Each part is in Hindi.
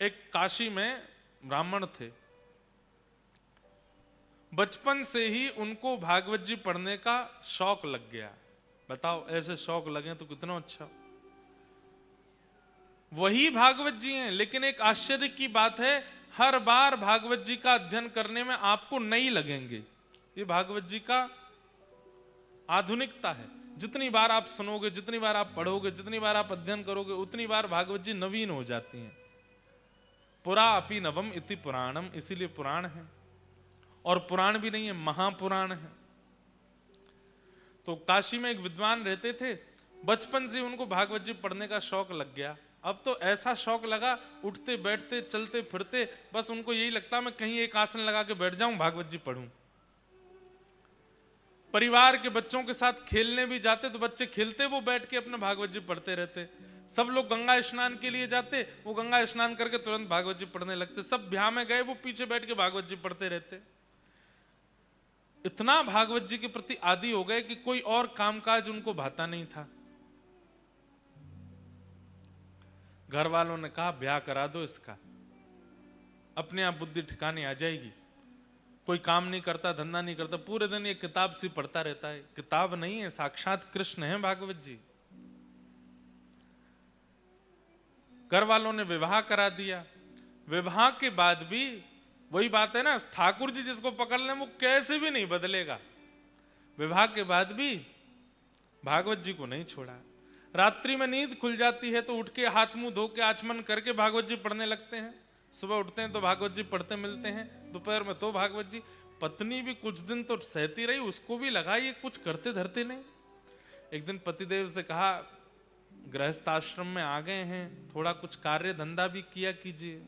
एक काशी में ब्राह्मण थे, बचपन से ही उनको भागवत जी पढ़ने का शौक लग गया। बताओ, ऐसे शौक लगे तो कितना अच्छा। वही भागवत जी हैं, लेकिन एक आश्चर्य की बात है, हर बार भागवत जी का अध्ययन करने में आपको नहीं लगेंगे। ये भागवत जी का आधुनिकता है। जितनी बार आप सुनोगे, जितनी बार आप पढ़ोगे, जितनी बार आप अध्ययन करोगे, उतनी बार भागवत जी नवीन हो जाती हैं। पुरा अपि नवम इति पुराणम, इसीलिए पुराण है। और पुराण भी नहीं है, महापुराण है। तो काशी में एक विद्वान रहते थे, बचपन से उनको भागवत जी पढ़ने का शौक लग गया। अब तो ऐसा शौक लगा, उठते बैठते चलते फिरते बस उनको यही लगता मैं कहीं एक आसन लगा के बैठ जाऊं, भागवत जी पढ़ूं। परिवार के बच्चों के साथ खेलने भी जाते तो बच्चे खेलते, वो बैठ के अपने भागवत जी पढ़ते रहते। सब लोग गंगा स्नान के लिए जाते, वो गंगा स्नान करके तुरंत भागवत जी पढ़ने लगते। सब ब्याह में गए, वो पीछे बैठ के भागवत जी पढ़ते रहते। इतना भागवत जी के प्रति आदी हो गए कि कोई और कामकाज उनको भाता नहीं था। घर वालों ने कहा ब्याह करा दो इसका, अपने आप बुद्धि ठिकाने आ जाएगी। कोई काम नहीं करता, धंधा नहीं करता, पूरे दिन ये किताब सी पढ़ता रहता है। किताब नहीं है, साक्षात कृष्ण है भागवत जी। घर वालों ने विवाह करा दिया। विवाह के बाद भी वही बात है ना, ठाकुर जी जिसको पकड़ लें वो कैसे भी नहीं बदलेगा। विवाह के बाद भी भागवत जी को नहीं छोड़ा। रात्रि में नींद खुल जाती है तो उठ के हाथ मुंह धो के आचमन करके भागवत जी पढ़ने लगते हैं। सुबह उठते हैं तो भागवत जी पढ़ते मिलते हैं, दोपहर में तो भागवत जी। पत्नी भी कुछ दिन तो सहती रही, उसको भी लगा ये कुछ करते धरते नहीं। एक दिन पतिदेव से कहा गृहस्थ आश्रम में आ गए हैं, थोड़ा कुछ कार्य धंधा भी किया कीजिए।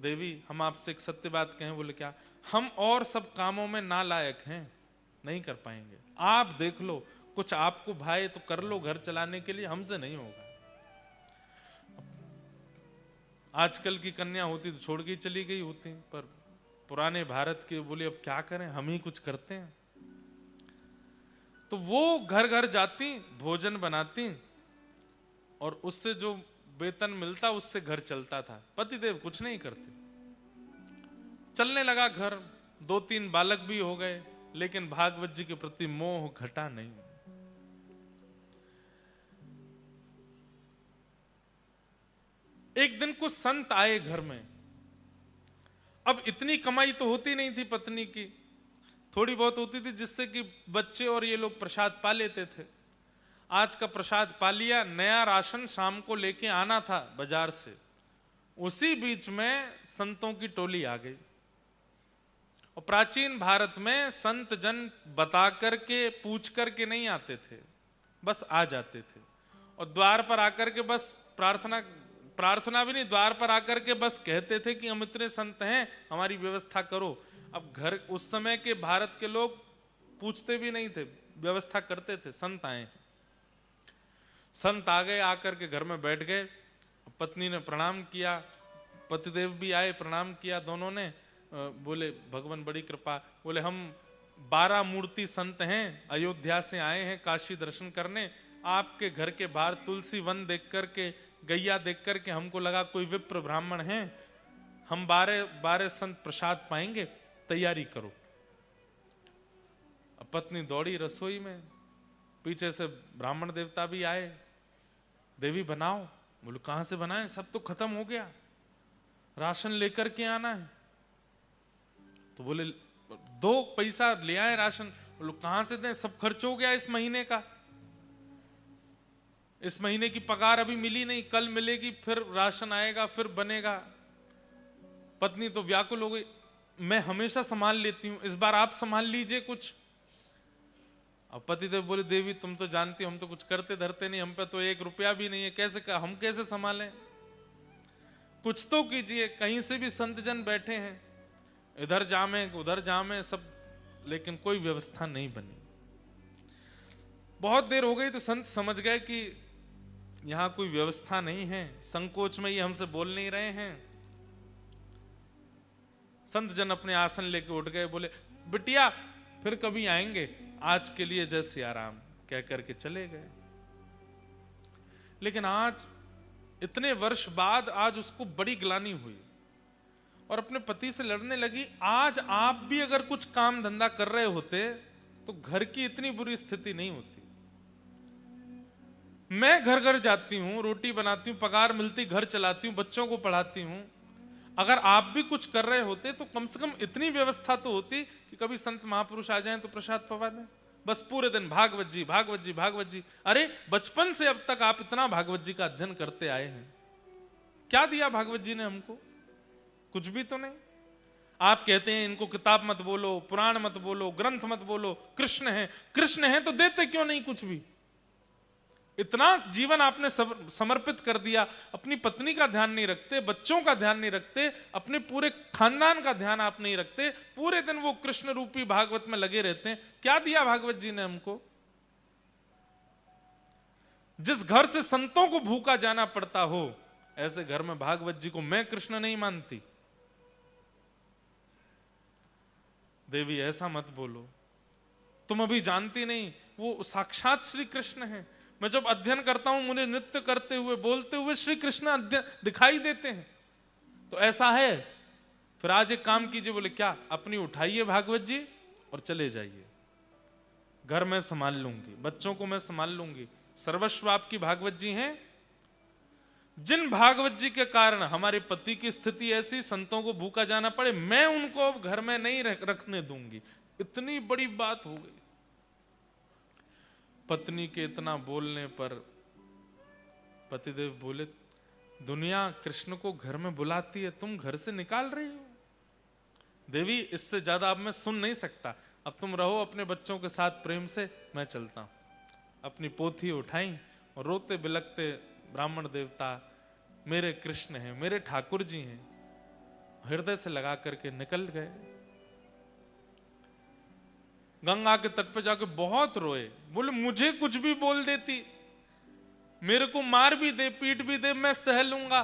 देवी हम आपसे एक सत्य बात कहें। बोले क्या? हम और सब कामों में नालायक हैं, नहीं कर पाएंगे। आप देख लो, कुछ आपको भाई तो कर लो घर चलाने के लिए, हमसे नहीं होगा। आजकल की कन्या होती तो छोड़ के चली गई होती, पर पुराने भारत के बोले अब क्या करें, हम ही कुछ करते हैं। तो वो घर घर जाती, भोजन बनाती और उससे जो वेतन मिलता उससे घर चलता था। पतिदेव कुछ नहीं करते। चलने लगा घर, 2-3 बालक भी हो गए, लेकिन भागवत जी के प्रति मोह घटा नहीं। एक दिन कुछ संत आए घर में। अब इतनी कमाई तो होती नहीं थी पत्नी की, थोड़ी बहुत होती थी जिससे कि बच्चे और ये लोग प्रसाद पा लेते थे। आज का प्रसाद पा लिया, नया राशन शाम को लेके आना था बाजार से। उसी बीच में संतों की टोली आ गई। और प्राचीन भारत में संत जन बता करके पूछ करके नहीं आते थे, बस आ जाते थे। और द्वार पर आकर के बस प्रार्थना भी नहीं, द्वार पर आकर के बस कहते थे कि हम इतने संत हैं, हमारी व्यवस्था करो। अब घर उस समय के भारत के लोग पूछते भी नहीं थे, व्यवस्था करते थे। संत आए, संत आ गए, आकर के घर में बैठ गए। पत्नी ने प्रणाम किया, पतिदेव भी आए, प्रणाम किया दोनों ने। बोले भगवान बड़ी कृपा। बोले हम 12 मूर्ति संत हैं, अयोध्या से आए हैं काशी दर्शन करने। आपके घर के बाहर तुलसी वन देख करके, गैया देख करके हमको लगा कोई विप्र ब्राह्मण हैं, हम 12 संत प्रसाद पाएंगे, तैयारी करो। अब पत्नी दौड़ी रसोई में, पीछे से ब्राह्मण देवता भी आए, देवी बनाओ। बोले कहां से बनाए, सब तो खत्म हो गया, राशन लेकर के आना है। तो बोले 2 पैसा ले आए राशन। बोले कहां से दें, सब खर्च हो गया इस महीने का, इस महीने की पगार अभी मिली नहीं, कल मिलेगी, फिर राशन आएगा, फिर बनेगा। पत्नी तो व्याकुल हो गई, मैं हमेशा संभाल लेती हूं, इस बार आप संभाल लीजिए कुछ। अब पतिदेव बोले देवी तुम तो जानती हो हम तो कुछ करते धरते नहीं, हम पे तो 1 रुपया भी नहीं है, हम कैसे संभालें, कुछ तो कीजिए। कहीं से भी संत जन बैठे हैं, इधर जामे उधर जामे सब, लेकिन कोई व्यवस्था नहीं बनी। बहुत देर हो गई तो संत समझ गए कि यहां कोई व्यवस्था नहीं है, संकोच में ये हमसे बोल नहीं रहे हैं। संत जन अपने आसन लेके उठ गए, बोले बिटिया फिर कभी आएंगे, आज के लिए जय सिया राम कह करके चले गए। लेकिन आज इतने वर्ष बाद आज उसको बड़ी ग्लानि हुई और अपने पति से लड़ने लगी। आज आप भी अगर कुछ काम धंधा कर रहे होते तो घर की इतनी बुरी स्थिति नहीं होती। मैं घर घर जाती हूं, रोटी बनाती हूं, पगार मिलती, घर चलाती हूं, बच्चों को पढ़ाती हूं। अगर आप भी कुछ कर रहे होते तो कम से कम इतनी व्यवस्था तो होती कि कभी संत महापुरुष आ जाएं तो प्रसाद पवा दें। बस पूरे दिन भागवत जी भागवत जी भागवत जी। अरे बचपन से अब तक आप इतना भागवत जी का अध्ययन करते आए हैं, क्या दिया भागवत जी ने हमको? कुछ भी तो नहीं। आप कहते हैं इनको किताब मत बोलो, पुराण मत बोलो, ग्रंथ मत बोलो, कृष्ण है, कृष्ण है, तो देते क्यों नहीं कुछ भी? इतना जीवन आपने समर्पित कर दिया, अपनी पत्नी का ध्यान नहीं रखते, बच्चों का ध्यान नहीं रखते, अपने पूरे खानदान का ध्यान आप नहीं रखते, पूरे दिन वो कृष्ण रूपी भागवत में लगे रहते हैं। क्या दिया भागवत जी ने हमको? जिस घर से संतों को भूखा जाना पड़ता हो, ऐसे घर में भागवत जी को मैं कृष्ण नहीं मानती। देवी ऐसा मत बोलो, तुम अभी जानती नहीं, वो साक्षात श्री कृष्ण है। मैं जब अध्ययन करता हूं मुझे नृत्य करते हुए, बोलते हुए श्री कृष्ण दिखाई देते हैं। तो ऐसा है, फिर आज एक काम कीजिए। बोले क्या? अपनी उठाइए भागवत जी और चले जाइए, घर में संभाल लूंगी, बच्चों को मैं संभाल लूंगी, सर्वस्व आपकी भागवत जी हैं। जिन भागवत जी के कारण हमारे पति की स्थिति ऐसी, संतों को भूखा जाना पड़े, मैं उनको अब घर में नहीं रखने दूंगी। इतनी बड़ी बात हो गई। पत्नी के इतना बोलने पर पतिदेव बोले, दुनिया कृष्ण को घर में बुलाती है, तुम घर से निकाल रही हो? देवी इससे ज्यादा अब मैं सुन नहीं सकता, अब तुम रहो अपने बच्चों के साथ प्रेम से, मैं चलता हूं। अपनी पोथी उठाई और रोते बिलखते, ब्राह्मण देवता मेरे कृष्ण हैं, मेरे ठाकुर जी हैं, हृदय से लगा करके निकल गए। गंगा के तट पे जाके बहुत रोए, बोले मुझे कुछ भी बोल देती, मेरे को मार भी दे, पीट भी दे, मैं सह लूंगा।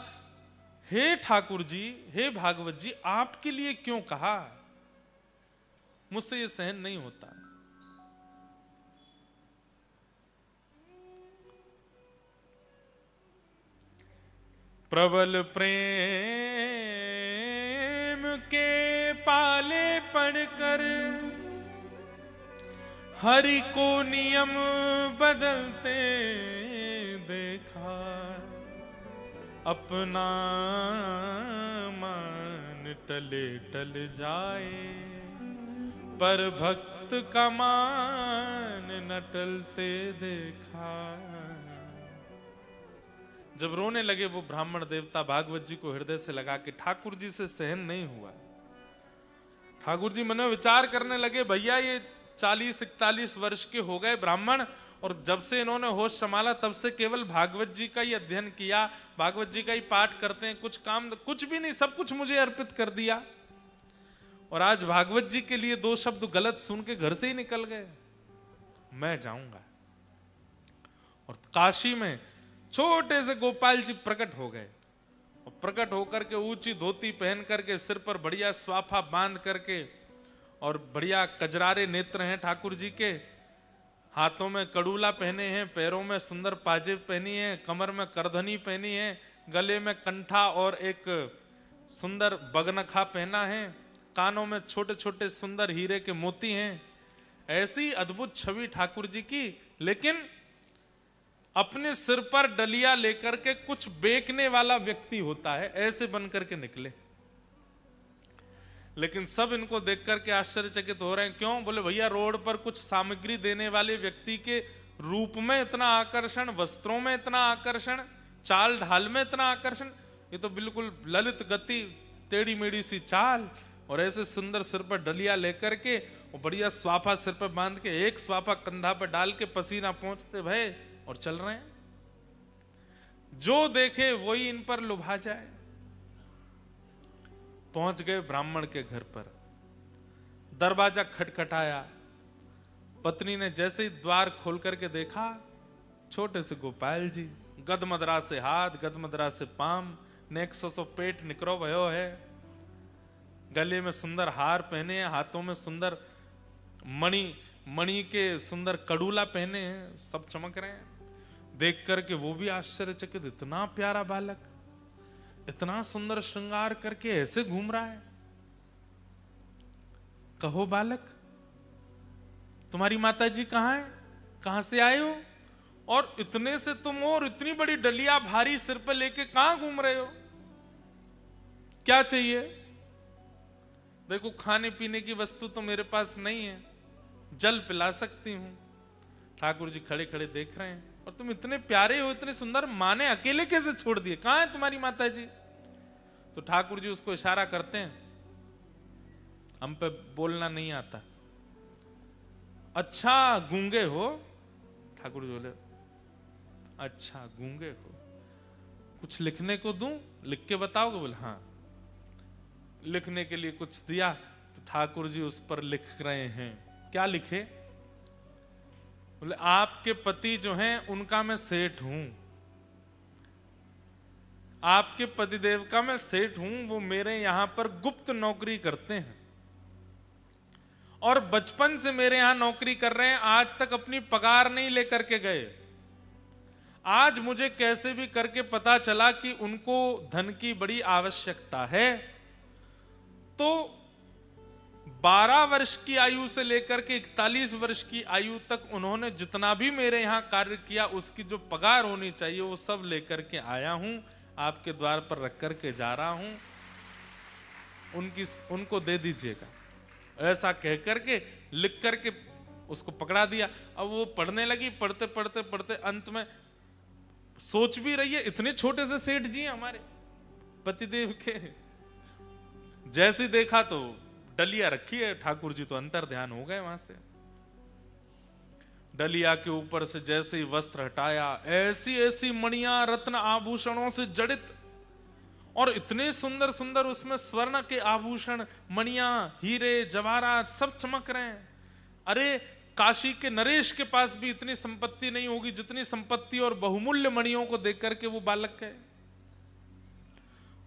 हे ठाकुर जी, हे भागवत जी, आपके लिए क्यों कहा? मुझसे ये सहन नहीं होता। प्रबल प्रेम के पाले पड़कर हरि को नियम बदलते देखा, अपना मान टले टल जाए, पर भक्त का मान न टलते देखा। जब रोने लगे वो ब्राह्मण देवता, भागवत जी को हृदय से लगा के, ठाकुर जी से सहन नहीं हुआ। ठाकुर जी मन में विचार करने लगे, भैया ये 40-41 वर्ष के हो गए ब्राह्मण, और जब से इन्होंने होश संभाला तब से केवल भागवत जी का ही अध्ययन किया, भागवत जी का ही पाठ करते हैं, कुछ काम कुछ भी नहीं, सब कुछ मुझे अर्पित कर दिया, और आज भागवत जी के लिए 2 शब्द गलत सुन के घर से ही निकल गए। मैं जाऊंगा। और काशी में छोटे से गोपाल जी प्रकट हो गए, और प्रकट होकर के ऊंची धोती पहन करके, सिर पर बढ़िया स्वाफा बांध करके, और बढ़िया कजरारे नेत्र हैं ठाकुर जी के, हाथों में कड़ूला पहने हैं, पैरों में सुंदर पाजेब पहनी है, कमर में करधनी पहनी है, गले में कंठा और एक सुंदर बगनखा पहना है, कानों में छोटे छोटे सुंदर हीरे के मोती हैं। ऐसी अद्भुत छवि ठाकुर जी की, लेकिन अपने सिर पर डलिया लेकर के कुछ बेचने वाला व्यक्ति होता है, ऐसे बनकर के निकले। लेकिन सब इनको देख करके आश्चर्यचकित हो रहे हैं। क्यों? बोले भैया रोड पर कुछ सामग्री देने वाले व्यक्ति के रूप में इतना आकर्षण, वस्त्रों में इतना आकर्षण, चाल ढाल में इतना आकर्षण, ये तो बिल्कुल ललित गति, टेढ़ी मेढ़ी सी चाल, और ऐसे सुंदर सिर पर डलिया लेकर के, और बढ़िया स्वाफा सिर पर बांध के, एक स्वाफा कंधा पर डाल के, पसीना पहुंचते भय, और चल रहे हैं। जो देखे वही इन पर लुभा जाए। पहुंच गए ब्राह्मण के घर पर, दरवाजा खटखटाया। पत्नी ने जैसे ही द्वार खोल करके देखा, छोटे से गोपाल जी, गदमदरा से हाथ, गदमदरा से पाम, नेक्सो सो पेट निकरो भयो है, गले में सुंदर हार पहने हैं, हाथों में सुंदर मणि के सुंदर कड़ूला पहने हैं, सब चमक रहे हैं। देख करके वो भी आश्चर्यचकित, इतना प्यारा बालक, इतना सुंदर श्रृंगार करके ऐसे घूम रहा है। कहो बालक, तुम्हारी माता जी कहां है, कहां से आए हो, और इतने से तुम हो और इतनी बड़ी डलिया भारी सिर पे लेके कहां घूम रहे हो, क्या चाहिए? देखो, खाने पीने की वस्तु तो मेरे पास नहीं है, जल पिला सकती हूं। ठाकुर जी खड़े खड़े देख रहे हैं, और तुम इतने प्यारे हो, इतने सुंदर, माँ ने अकेले कैसे छोड़ दिए, कहां है तुम्हारी माता जी? तो ठाकुर जी उसको इशारा करते हैं, हम पे बोलना नहीं आता। अच्छा गूंगे हो? ठाकुर जी बोले, अच्छा गूंगे हो, कुछ लिखने को दूं, लिख के बताओगे? बोले हाँ। लिखने के लिए कुछ दिया, तो ठाकुर जी उस पर लिख रहे हैं। क्या लिखे? बोले, आपके पति जो हैं उनका मैं सेठ हूं, आपके पतिदेव का मैं सेठ हूं, वो मेरे यहां पर गुप्त नौकरी करते हैं और बचपन से मेरे यहां नौकरी कर रहे हैं, आज तक अपनी पगार नहीं लेकर के गए। आज मुझे कैसे भी करके पता चला कि उनको धन की बड़ी आवश्यकता है, तो 12 वर्ष की आयु से लेकर के 41 वर्ष की आयु तक उन्होंने जितना भी मेरे यहां कार्य किया, उसकी जो पगार होनी चाहिए वो सब लेकर के आया हूं, आपके द्वार पर रख करके जा रहा हूं, उनको दे दीजिएगा। ऐसा कह करके लिख करके उसको पकड़ा दिया। अब वो पढ़ने लगी, पढ़ते पढ़ते पढ़ते अंत में सोच भी रही है, इतने छोटे से सेठ जी हमारे पतिदेव के, जैसे देखा तो डलिया रखी है, ठाकुर जी तो अंतर ध्यान हो गए वहां से। डलिया के ऊपर से जैसे ही वस्त्र हटाया, ऐसी ऐसी मणियां रत्न आभूषणों से जड़ित, और इतने सुंदर सुंदर उसमें स्वर्ण के आभूषण, मणियां, हीरे जवाहरात सब चमक रहे हैं। अरे काशी के नरेश के पास भी इतनी संपत्ति नहीं होगी जितनी संपत्ति और बहुमूल्य मणियों को देख करके वो बालक है।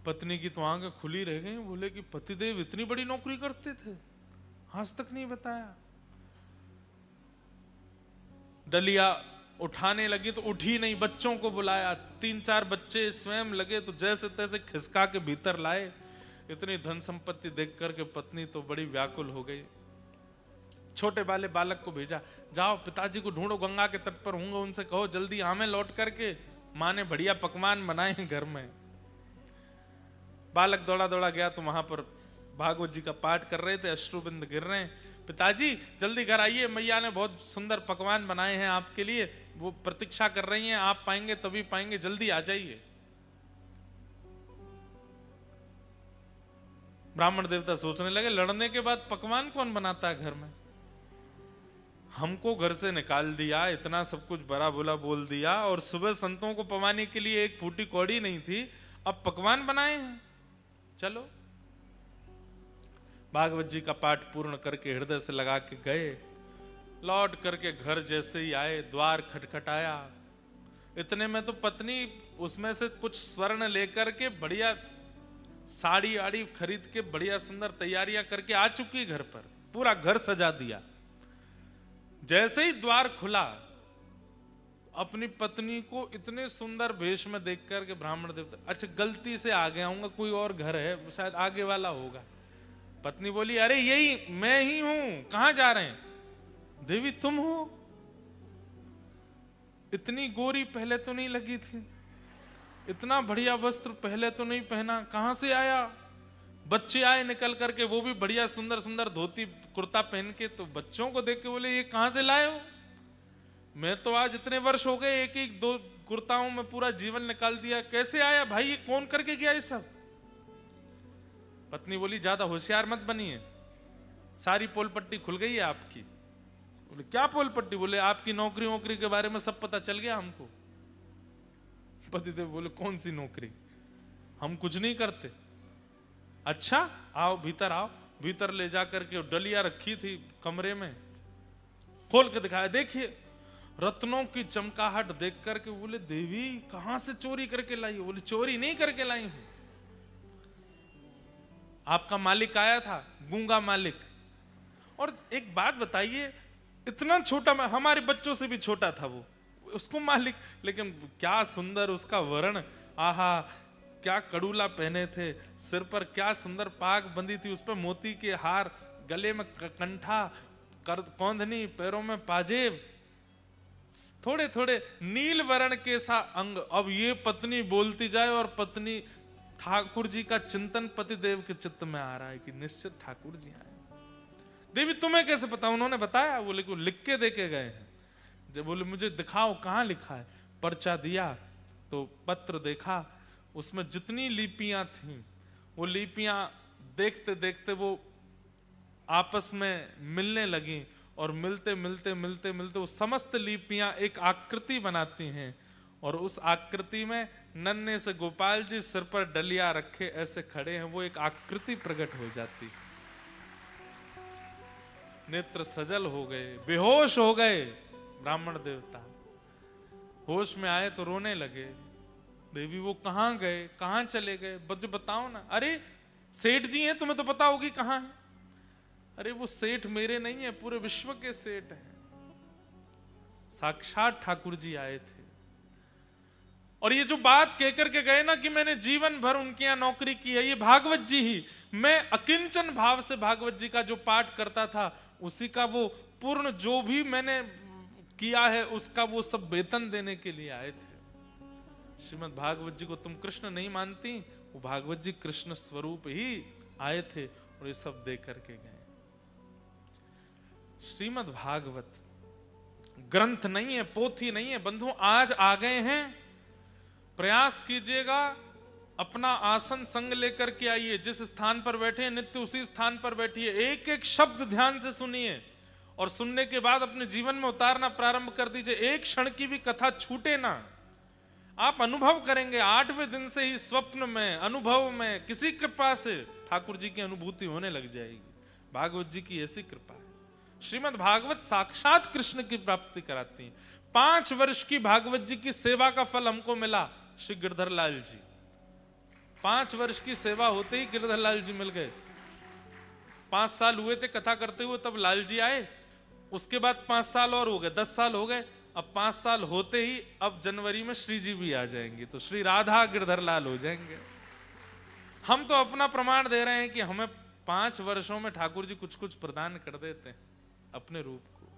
पत्नी की तो आंखें खुली रह गई, बोले कि पतिदेव इतनी बड़ी नौकरी करते थे, आज तक नहीं बताया। डलिया उठाने लगी तो उठी नहीं, बच्चों को बुलाया, 3-4 बच्चे स्वयं लगे तो जैसे तैसे खिसका के भीतर लाए। इतनी धन संपत्ति देख करके पत्नी तो बड़ी व्याकुल हो गई। छोटे वाले बालक को भेजा, जाओ पिताजी को ढूंढो, गंगा के तट पर होंगे, उनसे कहो जल्दी हमें लौट करके, माँ ने बढ़िया पकवान बनाए हैं घर में। बालक दौड़ा दौड़ा गया तो वहां पर भागवत जी का पाठ कर रहे थे, अश्रुबिंद गिर रहे हैं। पिताजी जल्दी घर आइए, मैया ने बहुत सुंदर पकवान बनाए हैं आपके लिए, वो प्रतीक्षा कर रही हैं, आप पाएंगे तभी पाएंगे, जल्दी आ जाइए। ब्राह्मण देवता सोचने लगे, लड़ने के बाद पकवान कौन बनाता है घर में, हमको घर से निकाल दिया, इतना सब कुछ बड़ा बुरा बोल दिया, और सुबह संतों को पवाने के लिए एक फूटी कौड़ी नहीं थी, अब पकवान बनाए हैं। चलो, भागवत जी का पाठ पूर्ण करके हृदय से लगा के गए। लौट करके घर जैसे ही आए, द्वार खटखटाया, इतने में तो पत्नी उसमें से कुछ स्वर्ण लेकर के बढ़िया साड़ी आड़ी खरीद के बढ़िया सुंदर तैयारियां करके आ चुकी घर पर, पूरा घर सजा दिया। जैसे ही द्वार खुला, अपनी पत्नी को इतने सुंदर वेश में देख करके ब्राह्मण देवता, अच्छा गलती से आ गया हूँ, कोई और घर है शायद आगे वाला होगा। पत्नी बोली, अरे यही मैं ही हूं, कहां जा रहे हैं? देवी तुम हो? इतनी गोरी पहले तो नहीं लगी थी, इतना बढ़िया वस्त्र पहले तो नहीं पहना, कहां से आया? बच्चे आए निकल करके, वो भी बढ़िया सुंदर सुंदर धोती कुर्ता पहन के, तो बच्चों को देख के बोले, ये कहां से लाए हो? मैं तो आज इतने वर्ष हो गए, एक एक 2 कुर्ताओं में पूरा जीवन निकाल दिया, कैसे आया भाई, ये कौन करके गया ये सब? पत्नी बोली, ज्यादा होशियार मत बनिए, सारी पोल पट्टी खुल गई है आपकी। बोले, क्या पोल पट्टी? बोले, आपकी नौकरी वोकरी के बारे में सब पता चल गया हमको। पतिदेव बोले, कौन सी नौकरी, हम कुछ नहीं करते। अच्छा आओ भीतर आओ। भीतर ले जाकर के डलिया रखी थी कमरे में, खोल के दिखाया, देखिए रत्नों की चमकाहट देख करके बोले, देवी कहां से चोरी करके लाई हो? बोले, चोरी नहीं करके लाई हूं, आपका मालिक आया था, गूंगा मालिक। और एक बात बताइए, इतना छोटा, हमारे बच्चों से भी छोटा था वो, उसको मालिक, लेकिन क्या सुंदर उसका वर्ण, आहा क्या कड़ूला पहने थे, सिर पर क्या सुंदर पाग बंधी थी, उस पर मोती के हार, गले में कंठा, कौंधनी, पैरों में पाजेब, थोड़े थोड़े नील वर्ण के सा अंग। अब ये पत्नी बोलती जाए और पत्नी ठाकुर जी का चिंतन पति देव के चित्त में आ रहा है कि निश्चित ठाकुर जी आए। देवी तुम्हें कैसे पता? उन्होंने बताया। बोले कि लिख के दे के गए हैं। जब बोले मुझे दिखाओ कहाँ लिखा है। पर्चा दिया तो पत्र देखा, उसमें जितनी लिपियां थीं वो लिपियां देखते देखते वो आपस में मिलने लगी और मिलते मिलते मिलते मिलते वो समस्त लिपियां एक आकृति बनाती हैं और उस आकृति में नन्हे से गोपाल जी सिर पर डलिया रखे ऐसे खड़े हैं, वो एक आकृति प्रकट हो जाती। नेत्र सजल हो गए, बेहोश हो गए ब्राह्मण देवता। होश में आए तो रोने लगे। देवी वो कहाँ गए, कहाँ चले गए, मुझे बताओ ना। अरे सेठ जी हैं, तुम्हें तो पता होगी कहाँ है। अरे वो सेठ मेरे नहीं है, पूरे विश्व के सेठ हैं। साक्षात ठाकुर जी आए थे। और ये जो बात कहकर के गए ना कि मैंने जीवन भर उनके यहां नौकरी की है, ये भागवत जी ही, मैं अकिंचन भाव से भागवत जी का जो पाठ करता था उसी का वो पूर्ण जो भी मैंने किया है उसका वो सब वेतन देने के लिए आए थे। श्रीमद् भागवत जी को तुम कृष्ण नहीं मानती, वो भागवत जी कृष्ण स्वरूप ही आए थे और ये सब दे करके गए। श्रीमद् भागवत ग्रंथ नहीं है, पोथी नहीं है बंधु, आज आ गए हैं। प्रयास कीजिएगा, अपना आसन संग लेकर के आइए। जिस स्थान पर बैठे हैं नित्य उसी स्थान पर बैठिए, एक एक शब्द ध्यान से सुनिए और सुनने के बाद अपने जीवन में उतारना प्रारंभ कर दीजिए। एक क्षण की भी कथा छूटे ना। आप अनुभव करेंगे 8वें दिन से ही स्वप्न में, अनुभव में, किसी कृपा से ठाकुर जी की अनुभूति होने लग जाएगी। भागवत जी की ऐसी कृपा है। श्रीमद् भागवत साक्षात कृष्ण की प्राप्ति कराती है। 5 वर्ष की भागवत जी की सेवा का फल हमको मिला। श्री गिरधर लाल जी 5 वर्ष की सेवा होते ही गिरधर लाल जी मिल गए। 5 साल हुए थे कथा करते हुए, तब लाल जी आए। उसके बाद 5 साल और हो गए, 10 साल हो गए। अब 5 साल होते ही अब जनवरी में श्री जी भी आ जाएंगे, तो श्री राधा गिरधर लाल हो जाएंगे। हम तो अपना प्रमाण दे रहे हैं कि हमें 5 वर्षों में ठाकुर जी कुछ कुछ प्रदान कर देते हैं अपने रूप को।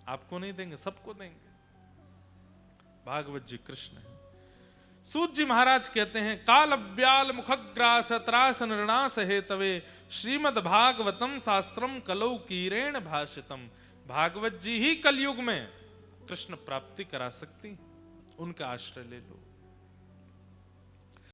आपको नहीं देंगे, सबको देंगे। भागवत जी कृष्ण है। सूत जी महाराज कहते हैं, काल अव्याल मुखग्रास त्रास निर्णास हेतवे श्रीमद् भागवतम शास्त्रम कलौ कीरेण भाषितम। भागवत जी ही कलयुग में कृष्ण प्राप्ति करा सकती, उनका आश्रय ले लो।